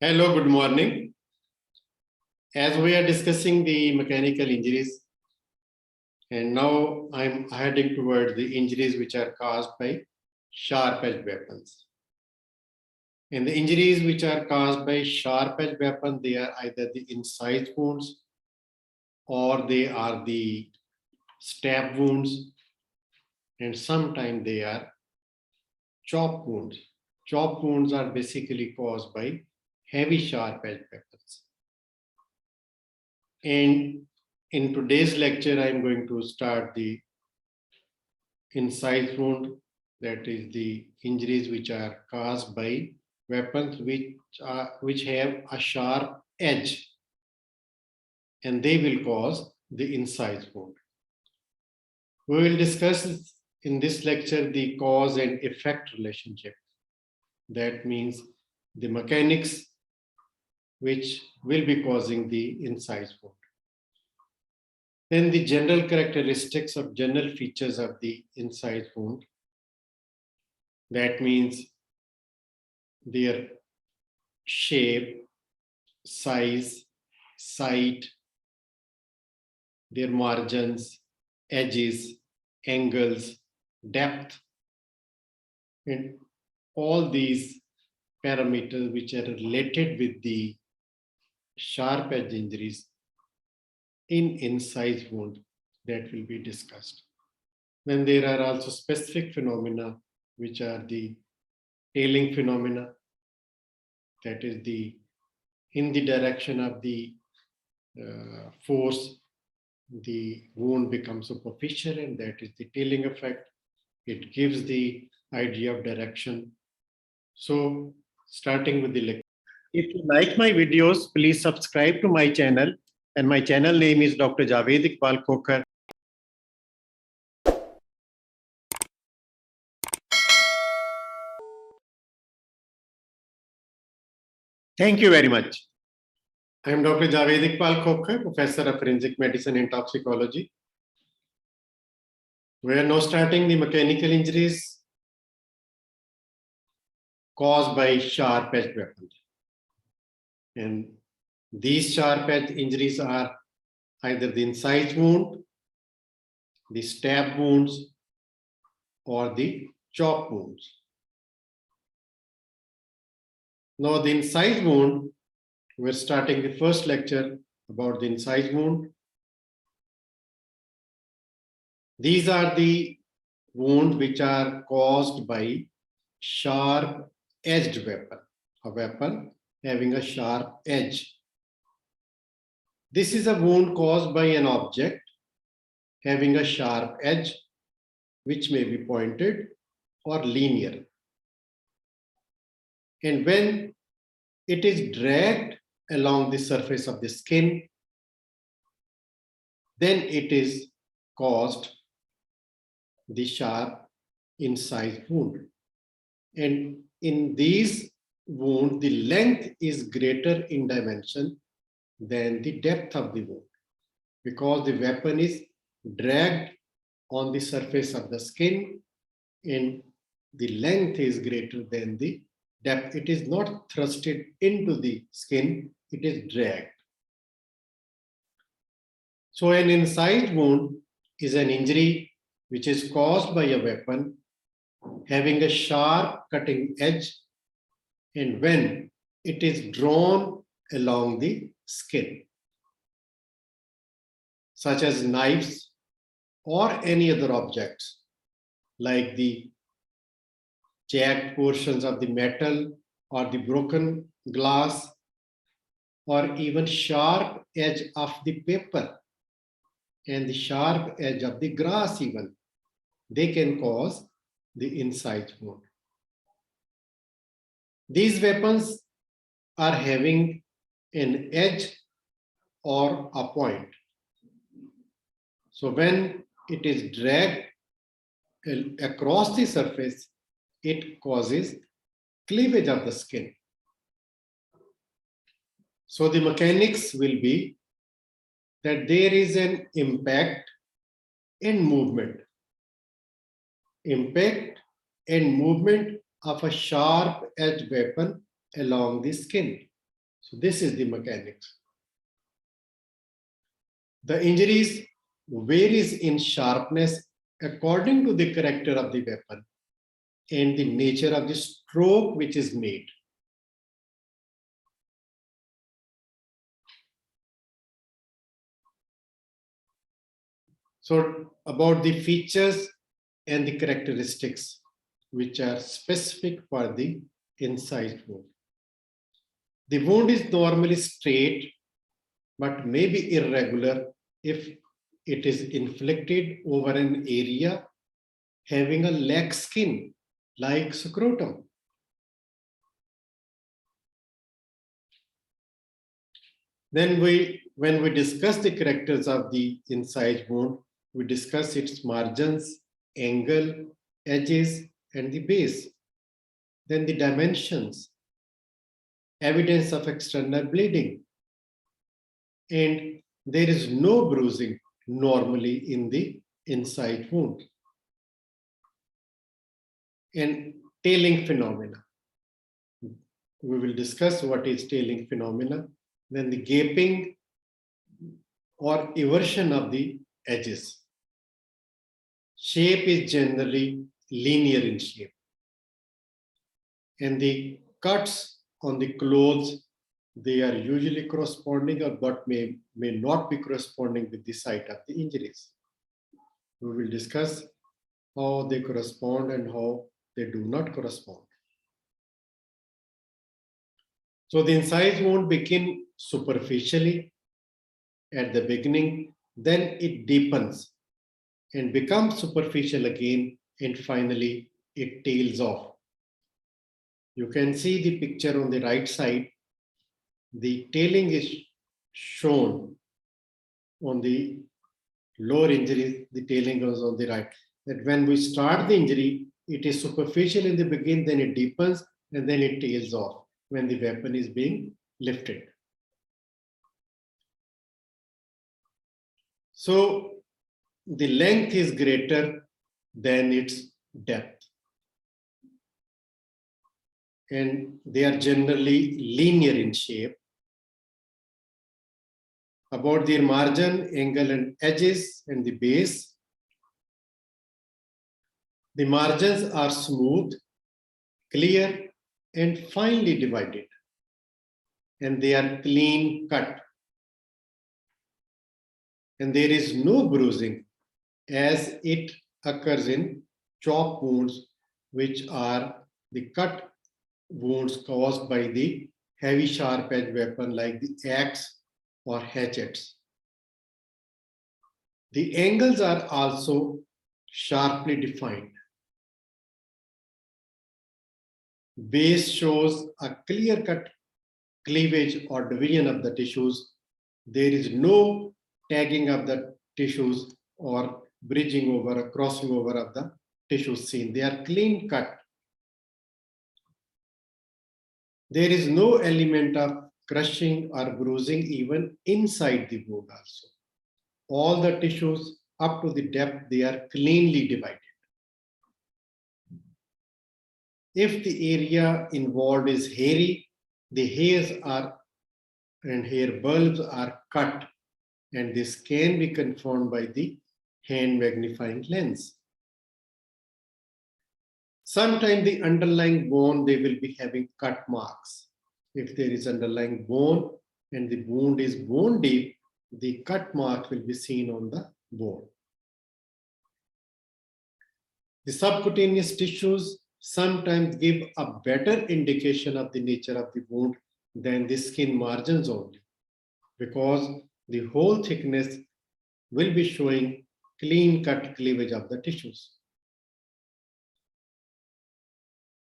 Hello, good morning. As we are discussing the mechanical injuries, and now I'm heading towards the injuries which are caused by sharp-edged weapons. And the injuries which are caused by sharp-edged weapons, they are either the incised wounds or they are the stab wounds, and sometimes they are chop wounds. Chop wounds are basically caused by heavy sharp-edged weapons. And in today's lecture, I'm going to start the incised wound, that is the injuries which are caused by weapons which have a sharp edge, and they will cause the incised wound. We will discuss in this lecture the cause and effect relationship. That means the mechanics which will be causing the incised wound. Then the general characteristics of general features of the incised wound. That means their shape, size, site, their margins, edges, angles, depth, and all these parameters which are related with the sharp edge injuries in incised wound, that will be discussed. Then there are also specific phenomena which are the tailing phenomena, that is in the direction of the force, the wound becomes superficial, and that is the tailing effect. It gives the idea of direction. So starting with the lecture. If you like my videos, please subscribe to my channel, and my channel name is Dr. JAVED KHOKHAR. Thank you very much. I am Dr. JAVED KHOKHAR, Professor of Forensic Medicine and Toxicology. We are now starting the mechanical injuries caused by sharp-edged weapons. And these sharp-edged injuries are either the incised wound, the stab wounds, or the chop wounds. Now, the incised wound, we're starting the first lecture about the incised wound. These are the wounds which are caused by sharp-edged weapon, a weapon having a sharp edge. This is a wound caused by an object having a sharp edge, which may be pointed or linear. And when it is dragged along the surface of the skin, then it is caused the sharp incised wound. And in these wounds, the length is greater in dimension than the depth of the wound, because the weapon is dragged on the surface of the skin, and the length is greater than the depth. It is not thrusted into the skin, it is dragged. So an incised wound is an injury which is caused by a weapon having a sharp cutting edge, and when it is drawn along the skin, such as knives or any other objects, like the jagged portions of the metal or the broken glass, or even sharp edge of the paper and the sharp edge of the grass even, they can cause the incised wound. These weapons are having an edge or a point. So when it is dragged across the surface, it causes cleavage of the skin. So the mechanics will be that there is an impact and movement. Impact and movement of a sharp-edged weapon along the skin. So this is the mechanics. The injuries varies in sharpness according to the character of the weapon and the nature of the stroke which is made. So about the features and the characteristics which are specific for the incised wound. The wound is normally straight but may be irregular if it is inflicted over an area having a lax skin like scrotum. Then when we discuss the characters of the incised wound, we discuss its margins, angle, edges, and the base. Then the dimensions, evidence of external bleeding, and there is no bruising normally in the incised wound. And tailing phenomena. We will discuss what is tailing phenomena. Then the gaping or eversion of the edges. Shape is generally linear in shape. And the cuts on the clothes, they are usually corresponding or but may not be corresponding with the site of the injuries. We will discuss how they correspond and how they do not correspond. So the incised wound begin superficially at the beginning, then it deepens and becomes superficial again, and finally it tails off. You can see the picture on the right side. The tailing is shown on the lower injury, the tailing goes on the right. That when we start the injury, it is superficial in the beginning, then it deepens, and then it tails off when the weapon is being lifted. So the length is greater than its depth. And they are generally linear in shape. About their margin, angle, and edges, and the base. The margins are smooth, clear, and finely divided. And they are clean cut. And there is no bruising as it occurs in chop wounds, which are the cut wounds caused by the heavy sharp edge weapon like the axe or hatchets. The angles are also sharply defined. Base shows a clear-cut cleavage or division of the tissues. There is no tagging of the tissues or bridging over or crossing over of the tissues seen. They are clean cut. There is no element of crushing or bruising even inside the wound also. All the tissues up to the depth, they are cleanly divided. If the area involved is hairy, the hairs are and hair bulbs are cut, and this can be confirmed by the hand magnifying lens. Sometimes the underlying bone, they will be having cut marks. If there is underlying bone and the wound is bone deep, the cut mark will be seen on the bone. The subcutaneous tissues sometimes give a better indication of the nature of the wound than the skin margins only, because the whole thickness will be showing clean cut cleavage of the tissues.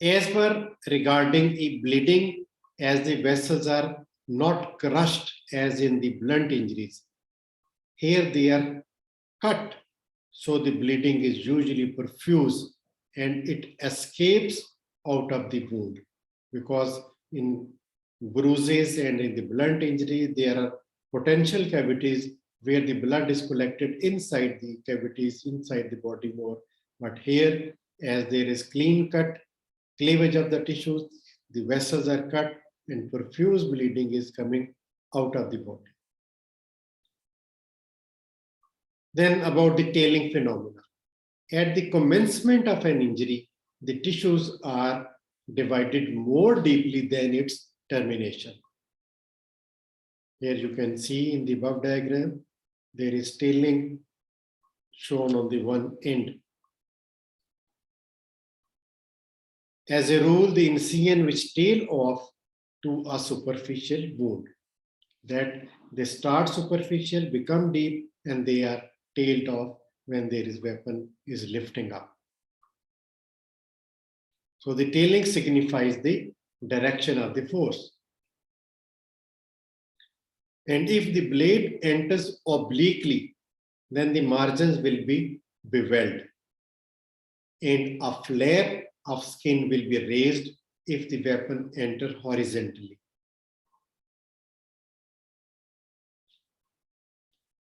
As per regarding a bleeding, as the vessels are not crushed as in the blunt injuries, here they are cut, so the bleeding is usually profuse and it escapes out of the wound, because in bruises and in the blunt injury, there are potential cavities where the blood is collected inside the cavities, inside the body more. But here, as there is clean cut cleavage of the tissues, the vessels are cut, and profuse bleeding is coming out of the body. Then about the tailing phenomena. At the commencement of an injury, the tissues are divided more deeply than its termination. Here you can see in the above diagram, there is tailing shown on the one end. As a rule, the incision which tail off to a superficial wound, that they start superficial, become deep, and they are tailed off when there is weapon is lifting up. So the tailing signifies the direction of the force. And if the blade enters obliquely, then the margins will be beveled. And a flare of skin will be raised if the weapon enters horizontally.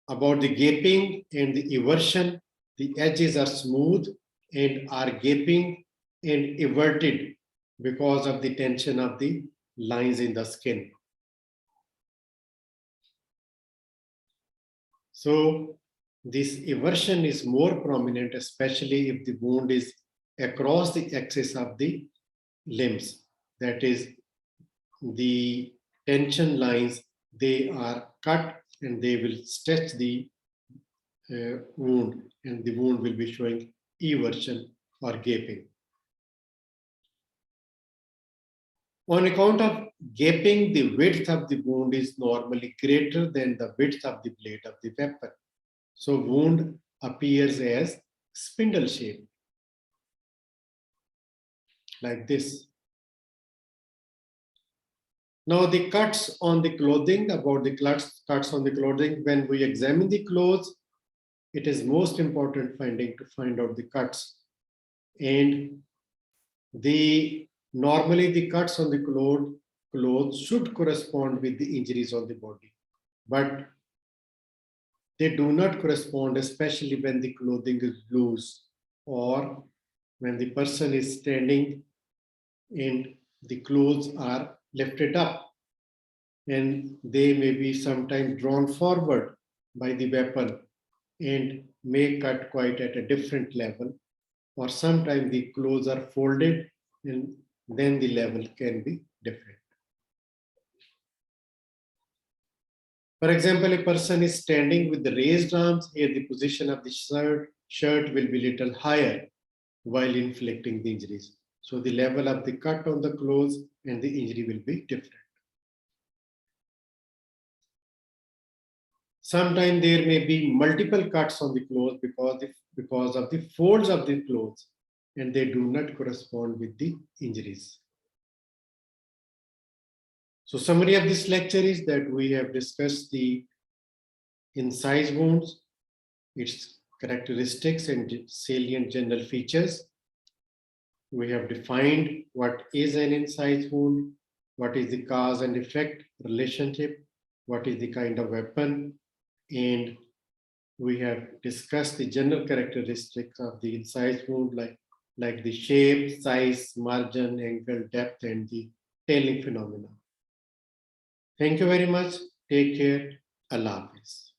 About the gaping and the eversion, the edges are smooth and are gaping and everted because of the tension of the lines in the skin. So this eversion is more prominent, especially if the wound is across the axis of the limbs. That is, the tension lines, they are cut and they will stretch the wound, and the wound will be showing eversion or gaping. On account of gaping, the width of the wound is normally greater than the width of the blade of the weapon. So wound appears as spindle shape, like this. Now the cuts on the clothing, about the cuts on the clothing, when we examine the clothes, it is most important finding to find out the cuts. And normally the cuts on the clothes should correspond with the injuries on the body, but they do not correspond, especially when the clothing is loose or when the person is standing and the clothes are lifted up, and they may be sometimes drawn forward by the weapon and may cut quite at a different level, or sometimes the clothes are folded and then the level can be different. For example, a person is standing with the raised arms, here the position of the shirt will be little higher while inflicting the injuries. So the level of the cut on the clothes and the injury will be different. Sometimes there may be multiple cuts on the clothes because of the folds of the clothes, and they do not correspond with the injuries. So summary of this lecture is that we have discussed the incised wounds, its characteristics and salient general features. We have defined what is an incised wound, what is the cause and effect relationship, what is the kind of weapon, and we have discussed the general characteristics of the incised wound, like the shape, size, margin, angle, depth, and the tailing phenomena. Thank you very much. Take care. Allah Hafiz.